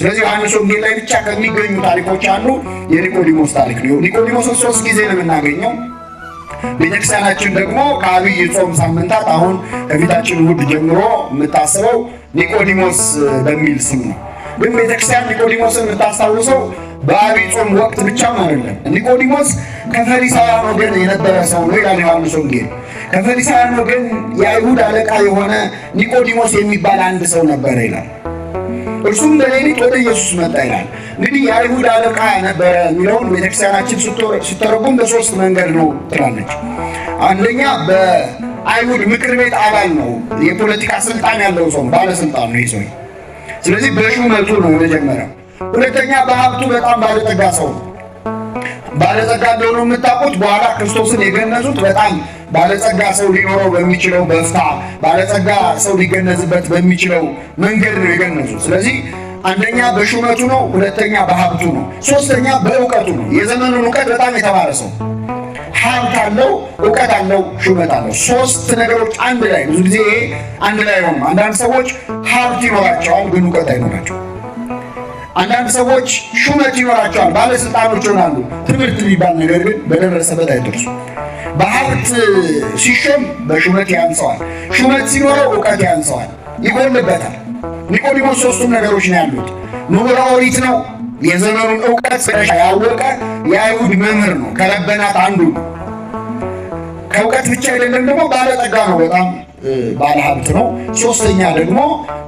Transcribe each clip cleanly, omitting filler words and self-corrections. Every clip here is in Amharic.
ስለዚህ ዮሐንስ ወንጌል ላይ ብቻ ከሚገኙ ታሪኮች አንዱ የኒቆዲሞስ ታሪክ ነው። ኒቆዲሞስን 3 ጊዜ ነው የምናገኘው። ቤተክርስቲያናችን ደግሞ ከአብይ ጾም ሳምንታት አሁን ከፊታችን እሑድ ጀምሮ የምታስበው ኒቆዲሞስ በሚል ስም ነው። ግን ቤተክርስቲያን ኒቆዲሞስን የምታስታውሰው በአብይ ጾም ወቅት ብቻም አይደለም። ኒቆዲሞስ ከፈሪሳውያን ወገን የነበረ ሰው ነው ይላል ዮሐንስ ወንጌል። ከፈሪሳውያን ወገን የአይሁድ አለቃ የሆነ ኒቆዲሞስ የሚባል አንድ ሰው ነበረ ይላል። እርሱም በሌሊት ወደ ኢየሱስ መጣ ይላል። እንግዲህ የአይሁድ አለቃ ነበረ የሚለውን ቤተክርስቲያናችን ስትተረጉም በ3 መንገድ ነው ትላለች። አንደኛ በአይሁድ ምክር ቤት አባል ነው፣ የፖለቲካ ስልጣን ያለው ሰው ባለስልጣን ነው ይህ ሰው። ስለዚህ በሹመቱ ነው የመጀመሪያው። ሁለተኛ በሀብቱ በጣም ባለጠጋ ሰው ነው። ባለጸጋ እንደሆነ የምታውቁት በኋላ ክርስቶስን የገነዙት በጣም ባለጸጋ ሰው ሊኖረው በሚችለው በፍታ ባለጸጋ ሰው ሊገነዝበት በሚችለው መንገድ ነው የገነዙት። ስለዚህ አንደኛ በሹመቱ ነው፣ ሁለተኛ በሀብቱ ነው፣ ሶስተኛ በእውቀቱ ነው። የዘመኑን እውቀት በጣም የተማረ ሰው ሀብት አለው፣ እውቀት አለው፣ ሹመት አለው። 3 ነገሮች አንድ ላይ ብዙ ጊዜ አንድ ላይ ሆኖ አንዳንድ ሰዎች ሀብት ይኖራቸዋል ግን እውቀት አይኖራቸውም። አንዳንድ ሰዎች ሹመት ይኖራቸዋል፣ ባለስልጣኖች ይሆናሉ፣ ትምህርት የሚባል ነገር ግን በደረሰበት አይደርሱም። በሀብት ሲሾም በሹመት ያንሰዋል፣ ሹመት ሲኖረው እውቀት ያንሰዋል፣ ይጎልበታል። ኒቆዲሞስ 3ቱም ነገሮች ነው ያሉት። ምሁረ ኦሪት ነው፣ የዘመኑን እውቀት ያወቀ የአይሁድ መምህር ነው፣ ከረበናት አንዱ ነው። ከእውቀት ብቻ አይደለም ደግሞ ባለጠጋ ነው፣ በጣም ባለሀብት ነው። ሶስተኛ ደግሞ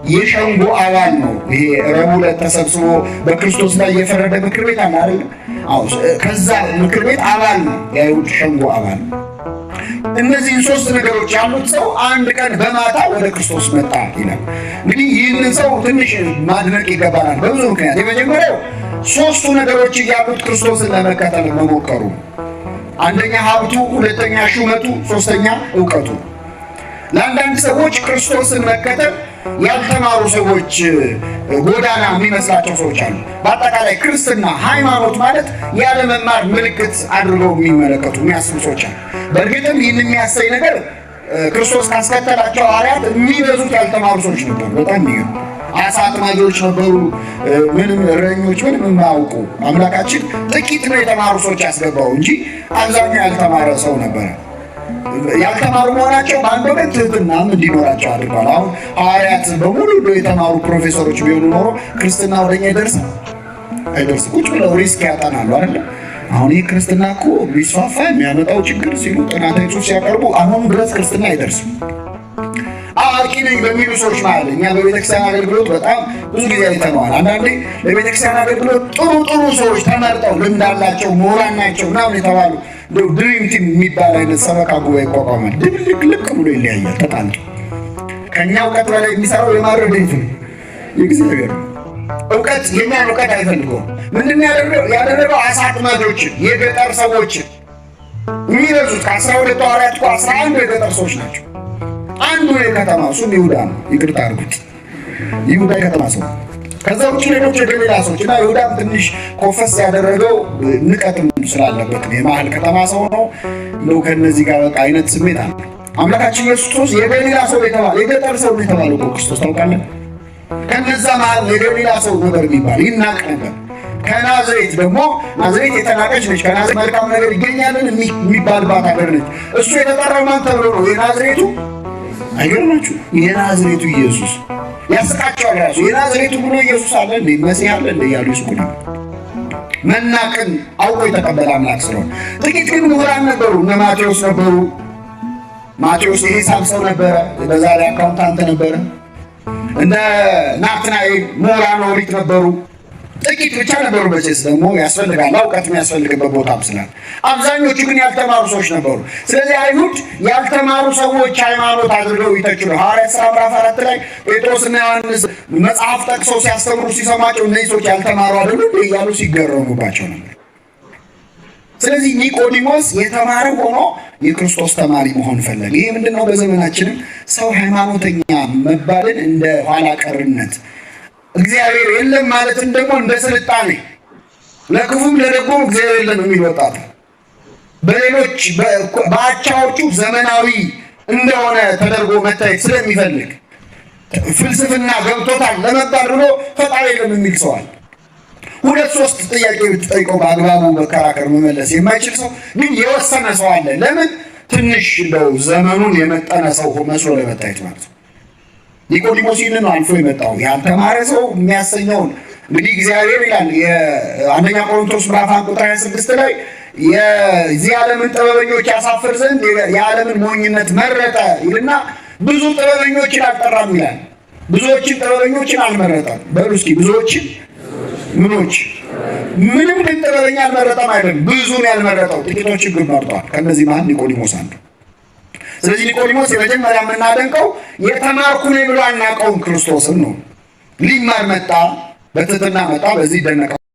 የሸንጎ አባል ነው። ይሄ ረቡዕ ዕለት ተሰብስቦ በክርስቶስ ላይ የፈረደ ምክር ቤት አለ አይደል? አዎ፣ ከዛ ምክር ቤት አባል ነው፣ የአይሁድ ሸንጎ አባል ነው። እነዚህን 3 ነገሮች ያሉት ሰው አንድ ቀን በማታ ወደ ክርስቶስ መጣ ይላል። እንግዲህ ይህንን ሰው ትንሽ ማድነቅ ይገባናል በብዙ ምክንያት። የመጀመሪያው 3ቱ ነገሮች ያሉት ክርስቶስን ለመከተል መሞከሩ፣ አንደኛ ሀብቱ፣ ሁለተኛ ሹመቱ፣ ሶስተኛ እውቀቱ። ለአንዳንድ ሰዎች ክርስቶስን መከተል ያልተማሩ ሰዎች ጎዳና የሚመስላቸው ሰዎች አሉ። በአጠቃላይ ክርስትና ሃይማኖት ማለት ያለመማር ምልክት አድርገው የሚመለከቱ የሚያስቡ ሰዎች አሉ። በእርግጥም ይህን የሚያሳይ ነገር ክርስቶስ ካስከተላቸው ሐዋርያት የሚበዙት ያልተማሩ ሰዎች ነበሩ። በጣም የሚገርም አሳ አጥማጆች ነበሩ፣ ምንም እረኞች፣ ምንም የማያውቁ። አምላካችን ጥቂት ነው የተማሩ ሰዎች ያስገባው እንጂ አብዛኛው ያልተማረ ሰው ነበረ። ያልተማሩ መሆናቸው በአንድ ወገን ትህትናም እንዲኖራቸው አድርጓል። አሁን ሐዋርያት በሙሉ የተማሩ ፕሮፌሰሮች ቢሆኑ ኖሮ ክርስትና ወደኛ አይደርስም። ቁጭ ብለው ሪስክ ያጠናሉ አይደለ? አሁን ይህ ክርስትና እኮ ቢስፋፋ የሚያመጣው ችግር ሲሉ ጥናታዊ ጽሑፍ ሲያቀርቡ አሁን ድረስ ክርስትና አይደርስም። አዋቂ ነኝ በሚሉ ሰዎች ማለት እኛ በቤተክርስቲያን አገልግሎት በጣም ብዙ ጊዜ አይተነዋል። አንዳንዴ በቤተክርስቲያን አገልግሎት ጥሩ ሰዎች ተመርጠው ልምድ አላቸው፣ ምሁራን ናቸው ምናምን የተባሉ ድሪም ቲም የሚባል አይነት ሰበካ ጉባኤ ይቋቋማል። ድብልቅልቅ ብሎ ይለያያል ተጣልቶ። ከእኛ እውቀት በላይ የሚሰራው የማድረግ እንትን የጊዜ ነገር ነው። እውቀት የኛን እውቀት አይፈልገውም። ምንድን ያደረገው አሳ አጥማጆችን የገጠር ሰዎችን የሚበዙት ከ12 ሐዋርያት እኮ 11 የገጠር ሰዎች ናቸው። አንዱ የከተማ እሱም ይሁዳ ነው። ይቅርታ አድርጉት፣ ይሁዳ የከተማ ሰው። ከዛ ውጭ ሌሎች የገሊላ ሰዎች እና ይሁዳም ትንሽ ኮፈስ ያደረገው ንቀትም ስላለበት የመሀል ከተማ ሰው ነው ነው ከነዚህ ጋር በቃ አይነት ስሜት አለ። አምላካችን ኢየሱስ ክርስቶስ የገሊላ ሰው የተባለ የገጠር ሰው የተባለው እኮ ክርስቶስ ታውቃለህ። ከነዛ መሀል የገሊላ ሰው ነበር የሚባል ይናቅ ነበር። ከናዝሬት ደግሞ ናዝሬት የተናቀች ነች። ከናዝሬት መልካም ነገር ይገኛልን የሚባልባት ሀገር ነች። እሱ የተጠራው ማን ተብሎ ነው? የናዝሬቱ አይገርማችሁ? የናዝሬቱ ኢየሱስ ያስቃቸዋል። ራሱ የናዝሬቱ ብሎ ኢየሱስ አለ እንዴ መሲህ አለ እንዴ ያሉ ይስቁ ነው። መናቅን አውቆ የተቀበለ አምላክ ስለሆነ። ጥቂት ግን ምሁራን ነበሩ። እነ ማቴዎስ ነበሩ። ማቴዎስ የሂሳብ ሰው ነበረ፣ በዛ ላይ አካውንታንት ነበረ። እነ ናትናኤል ምሁራን ኦሪት ነበሩ። ጥቂት ብቻ ነበሩ። በቼስ ደግሞ ያስፈልጋል እውቀት የሚያስፈልግበት ቦታም ስላለ፣ አብዛኞቹ ግን ያልተማሩ ሰዎች ነበሩ። ስለዚህ አይሁድ ያልተማሩ ሰዎች ሃይማኖት አድርገው ይተቹ ነው። ሐዋርያት ሥራ ምዕራፍ 4 ላይ ጴጥሮስና ዮሐንስ መጽሐፍ ጠቅሰው ሲያስተምሩ ሲሰማቸው እነዚህ ሰዎች ያልተማሩ አይደሉ እያሉ ሲገረሙባቸው ነበር። ስለዚህ ኒቆዲሞስ የተማረ ሆኖ የክርስቶስ ተማሪ መሆን ፈለገ። ይህ ምንድነው? በዘመናችንም ሰው ሃይማኖተኛ መባልን እንደ ኋላ ቀርነት፣ እግዚአብሔር የለም ማለትን ደግሞ እንደ ስልጣኔ፣ ለክፉም ለደጉም እግዚአብሔር የለም የሚል ወጣት በሌሎች በአቻዎቹ ዘመናዊ እንደሆነ ተደርጎ መታየት ስለሚፈልግ ፍልስፍና ገብቶታል ለመባል ብሎ ፈጣሪ የለም የሚል ሰው አለ። ሁለት ሶስት ጥያቄ ብትጠይቀው በአግባቡ መከራከር መመለስ የማይችል ሰው ግን የወሰነ ሰው አለ። ለምን? ትንሽ እንደው ዘመኑን የመጠነ ሰው መስሎ ለመታየት ማለት ነው። ኒቆዲሞስ ይህንን አልፎ የመጣው ያልተማረ ሰው የሚያሰኘውን እንግዲህ እግዚአብሔር ይላል የአንደኛ ቆሮንቶስ ምዕራፍ 1 ቁጥር 26 ላይ የዚህ ዓለምን ጥበበኞች ያሳፍር ዘንድ የዓለምን ሞኝነት መረጠ ይልና ብዙ ጥበበኞችን አልጠራም ይላል። ብዙዎችን ጥበበኞችን አልመረጠም። በሉ እስኪ ብዙዎችን ምኖች ምንም ግን ጥበበኛ አልመረጠም አይደለም፣ ብዙን ያልመረጠው ጥቂቶችን ግን መርጧል። ከነዚህ መሀል ኒቆዲሞስ አንዱ። ስለዚህ ኒቆዲሞስ የመጀመሪያ የምናደንቀው የተማርኩ ነኝ ብሎ አናውቀውም ክርስቶስን ነው። ሊማር መጣ፣ በትህትና መጣ። በዚህ ደነቀ።